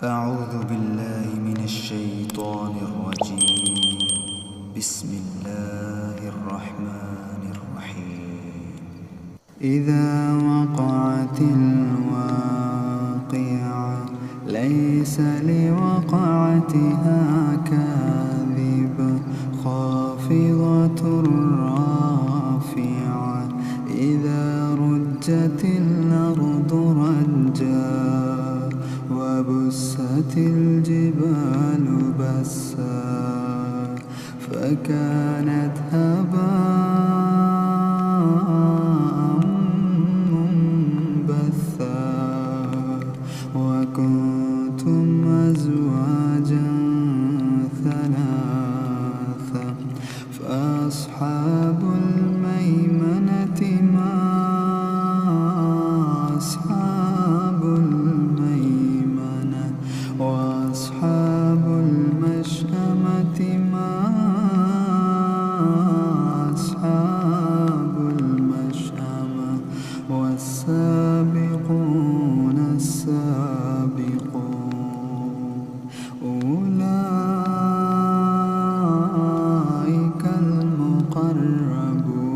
أعوذ بالله من الشيطان الرجيم. بسم الله الرحمن الرحيم. إذا وقعت الواقعة ليس لوقعتها كاذبة خافضة رافعة إذا رجت الأرض رجا وبست الجبال بسا فكانت هباء منبثا وكنتم أزواجا ثلاثا فأصحاب الميمنة ما أصحاب الميمنة وأصحاب المشأمة ما أصحاب المشأمة والسابقون السابقون أولئك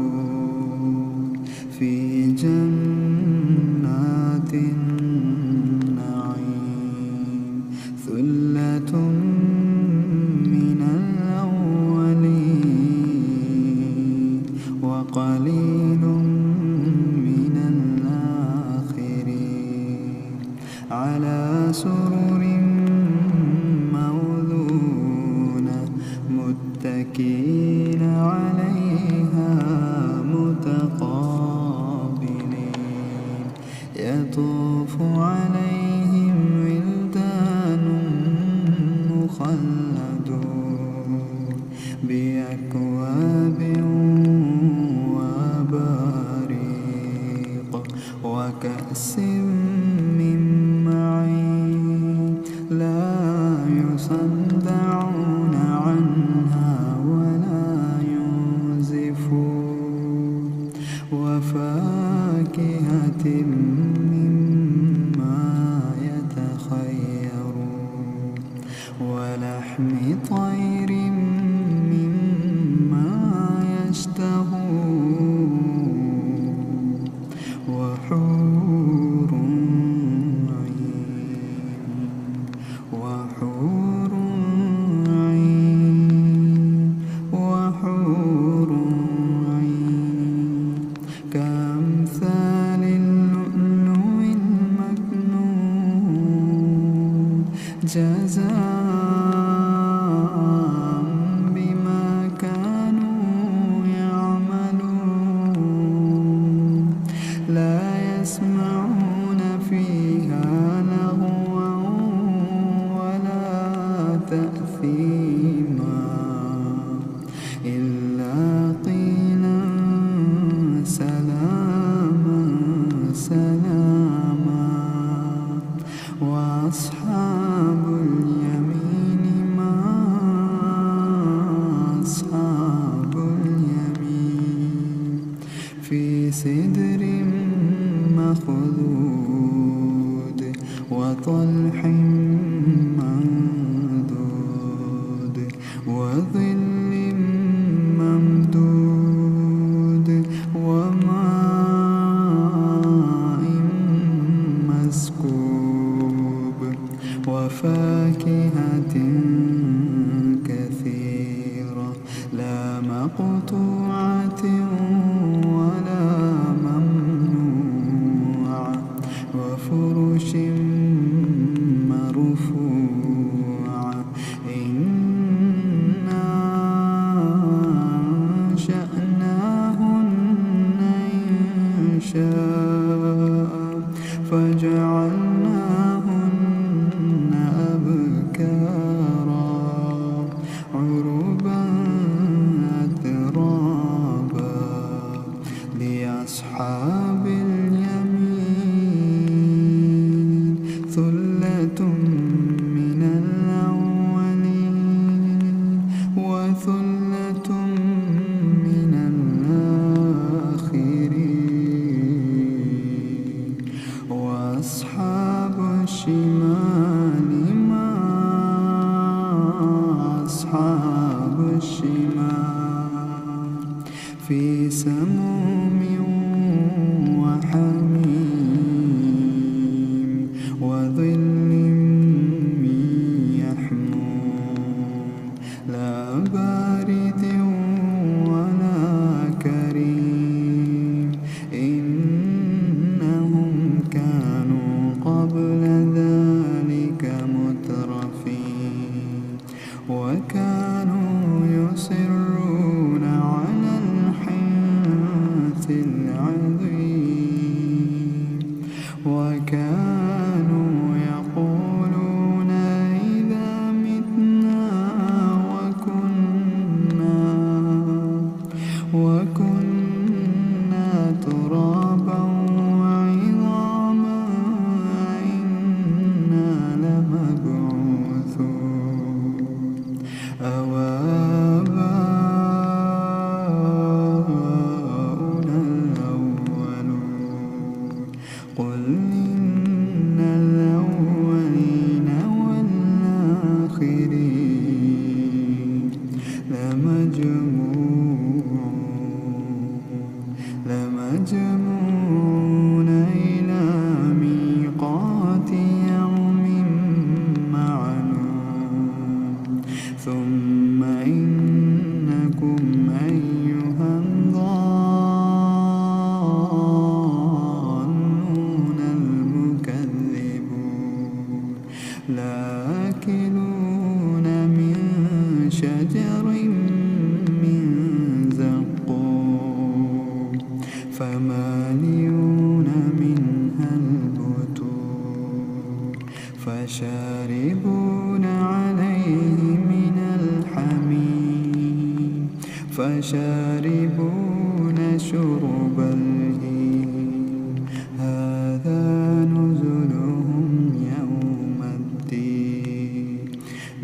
المقربون في جنات النعيم ثلة من الأولين وقليل من الآخرين على سرر موضونة متكئين عليها متقابلين يطوف عليهم ولدان مخلدون بأكواب وأباريق وكأس من معين لا يصدعون عنها ولا ينزفون وفاكهة مما يتخيرون ولحم طير مما يشتهون وحور عين كأمثال اللؤلؤ المكنون جزاء بما كانوا يعملون لا يسمعون فيها لغوا ولا تأثيما إلا قيلا سلاما سلاما وأصحاب اليمين ما أصحاب اليمين في سدر مخضود وطلح منضود وظل ممدود وماء مسكوب وفاكهة كثيرة لا مقطوعة ولا ممنوعة وفرش مرفوعة إنا أنشأناهن إنشاء فجعلناهن أبكارا لآكلون من شجر من زقوم فمالئون منها البطون فشاربون عليه من الحميم فشاربون شرب الهيم هذا نزلهم يوم الدين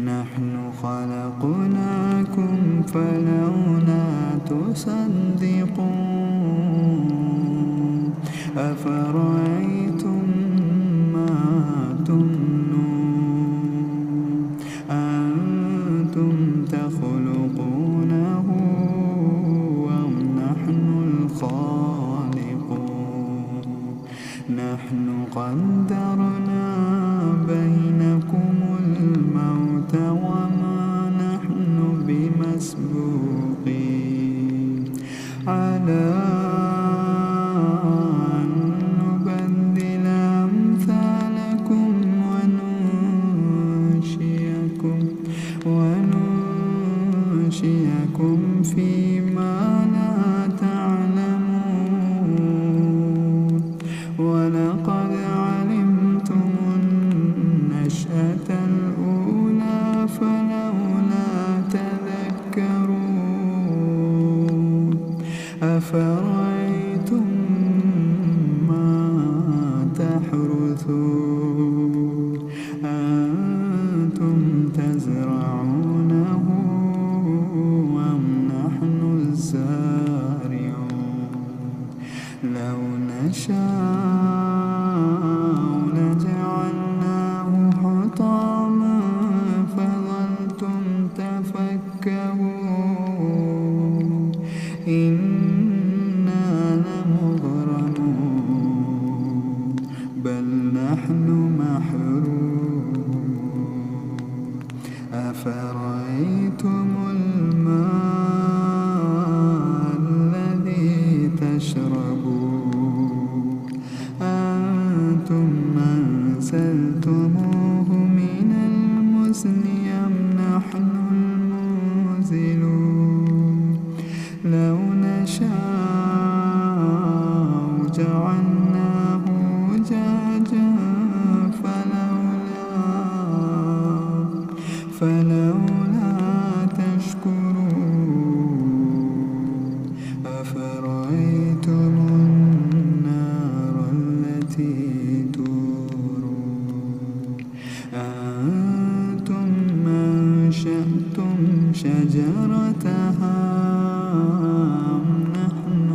نحن خلقناكم فلولا تصدقون أفرأيتم ما تمنون أنتم تخلقونه أم نحن الخالقون نحن قدرنا بينكم الموت وما نحن بمسبوقين على أن نبدل أمثالكم وننشئكم فيما لا تعلمون ولقد علمتم النشأة الأولى فلولا تذكرون أفرأيتم ما تحرثون أنتم تزرعونه أم نحن الزارعون لو نشاء لجعلناه حطاما فظلتم تفكهون إنا لمغرمون بل نحن محرومون أفرأيتم الماء الذي تشربون أنتم أنزلتموه من المزن أم نحن المنزلون لو نشاء جعلناه أجاجا فلولا تشكرون أفرأيتم النار التي تورون أنتم أنشأتم شجرتها أم نحن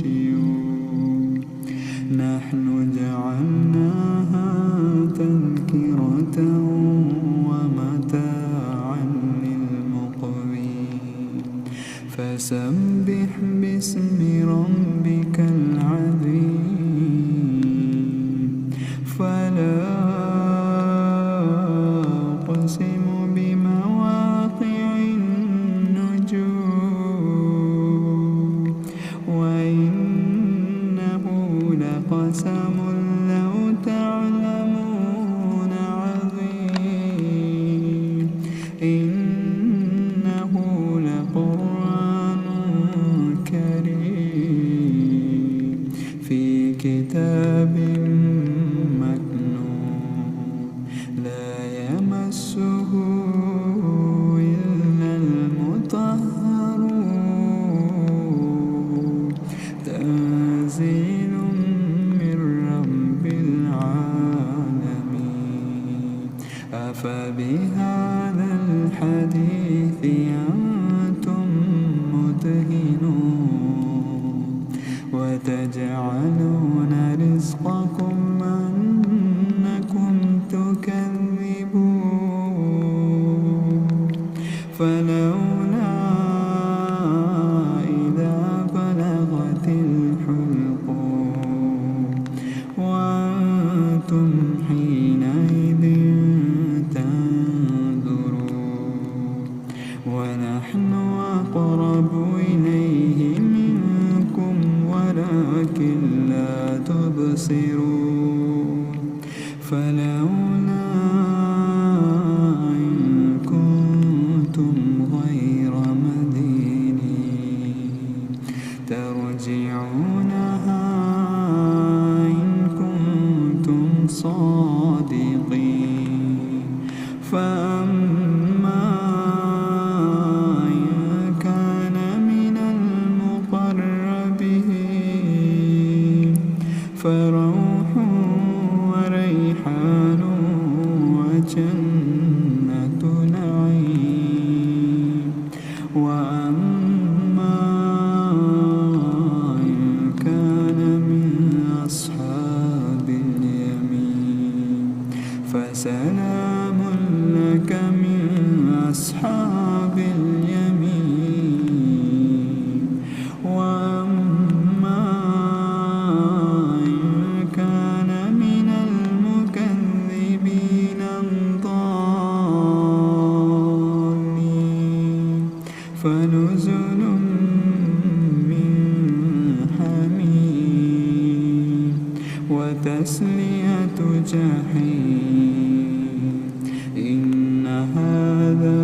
المنشئون نحن جعلناها تذكرة ومتاعا للمقوين فسبح باسم ربك العظيم فلا أقسم بمواقع النجوم وإنه لقسم لو تعلمون عظيم إنه لقرآن كريم في كتاب مكنون لا يمسه إلا المطهرون تنزيل من رب العالمين أفبهذا الحديث أنتم مدهنون وتجعلون رزقكم أنكم تكذبون فلولا إذا بلغت الحلقوم وأنتم حينئذ تنظرون جنة نعيم وأما إن كان من أصحاب اليمين فسلام لك من أصحاب اليمين وأما إن كان من المكذبين الضالين فنزل من حميم وتسلية جحيم إن هذا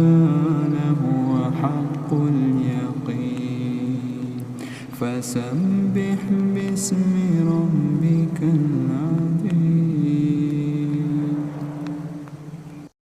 لهو حق اليقين فسبح باسم ربك العظيم.